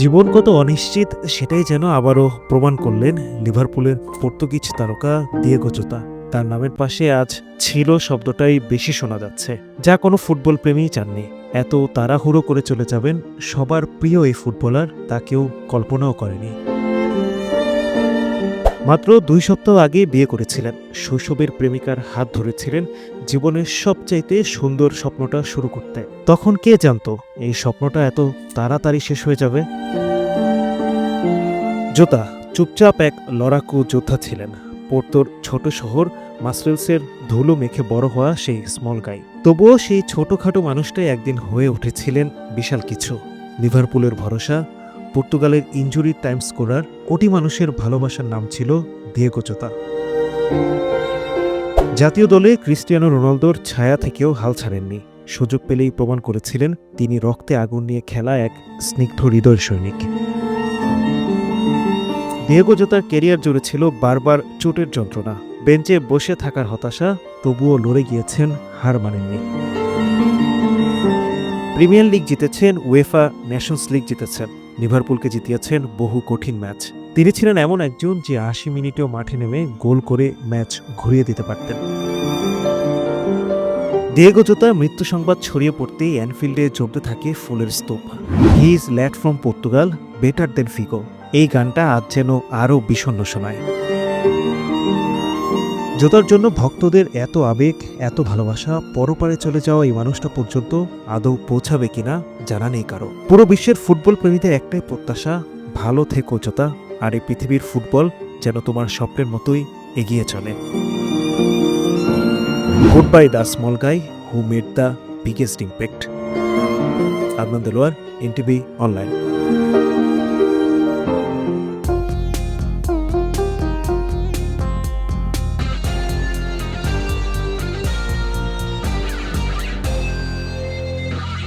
জীবন কত অনিশ্চিত সেটাই যেন আবারও প্রমাণ করলেন লিভারপুলের পর্তুগিজ তারকা দিয়েগো জোতা। তার নামের পাশে আজ ছিল শব্দটাই বেশি শোনা যাচ্ছে, যা কোনো ফুটবল প্রেমীই চাননি। এত তাড়াহুড়ো করে চলে যাবেন সবার প্রিয় এই ফুটবলার, তা কেউ কল্পনাও করেনি। মাত্র 2 সপ্তাহ আগে বিয়ে করেছিলেন, শৈশবের প্রেমিকার হাত ধরেছিলেন জীবনের সবচাইতে সুন্দর স্বপ্নটা শুরু করতে। তখন কে জানতো এই স্বপ্নটা এত তাড়াতাড়ি শেষ হয়ে যাবে। জোতা চুপচাপ এক লড়াকু যোদ্ধা ছিলেন। পোর্তোর ছোট শহর মাসরেলসের ধুলো মেখে বড় হওয়া সেই স্মল গাই। তবুও সেই ছোটখাটো মানুষটাই একদিন হয়ে উঠেছিলেন বিশাল কিছু। লিভারপুলের ভরসা, পর্তুগালের ইনজুরি টাইম স্কোরার, কোটি মানুষের ভালোবাসার নাম ছিল দিয়েগো জোতা। জাতীয় দলে ক্রিস্টিয়ানো রোনালদোর ছায়া থেকেও হাল ছাড়েননি। সুযোগ পেলেই প্রমাণ করেছিলেন তিনি রক্তে আগুন নিয়ে খেলা এক স্নিগ্ধ হৃদয়ের সৈনিক। দিয়েগো জোতার কেরিয়ার জুড়ে ছিল বারবার চোটের যন্ত্রণা, বেঞ্চে বসে থাকার হতাশা, তবুও লড়ে গিয়েছেন, হার মানেননি। প্রিমিয়ার লিগ জিতেছেন, উয়েফা নেশনস লিগ জিতেছেন, লিভারপুলকে জিতিয়েছেন বহু কঠিন ম্যাচ। তিনি ছিলেন এমন একজন যে 80 মিনিটেও মাঠে নেমে গোল করে ম্যাচ ঘুরিয়ে দিতে পারতেন। দিয়েগো জোতার মৃত্যু সংবাদ ছড়িয়ে পড়তেই অ্যানফিল্ডে জমতে থাকে ফুলের স্তূপ। He is lad from Portugal, better then Figo. এই গানটা আজ যেন আরও বিষণ্ণ শোনায়। জোতার জন্য ভক্তদের এত আবেগ, এত ভালোবাসা, পরপারে চলে যাওয়া এই মানুষটা পর্যন্ত আদৌ পৌঁছাবে কিনা জানা নেই কারো। পুরো বিশ্বের ফুটবল প্রেমীদের একটাই প্রত্যাশা, ভালো থেকো জোতা, আর এই পৃথিবীর ফুটবল যেন তোমার স্বপ্নের মতোই এগিয়ে চলে। Good bye the small guy who made the biggest impact. Adnan Delwar, NTV online.